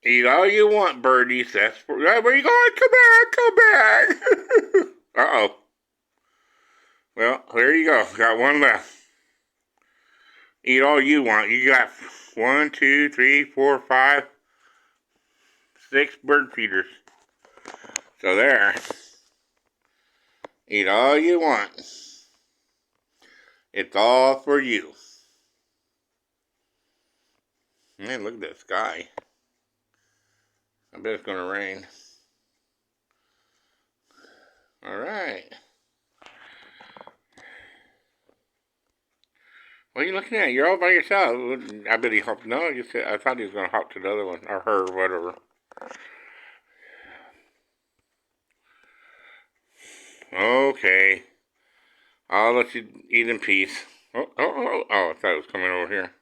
Eat all you want, birdies. That's where you going? Come back, come back. Uh-oh. Well, there you go. Got one left. Eat all you want. You got 6 bird feeders. So there. Eat all you want. It's all for you. Man, look at that sky. I bet it's gonna rain. Alright. What are you looking at? You're all by yourself. I bet he hopped. No, I thought he was gonna hop to the other one. Or her, or whatever. Okay. I'll let you eat in peace. Oh, I thought it was coming over here.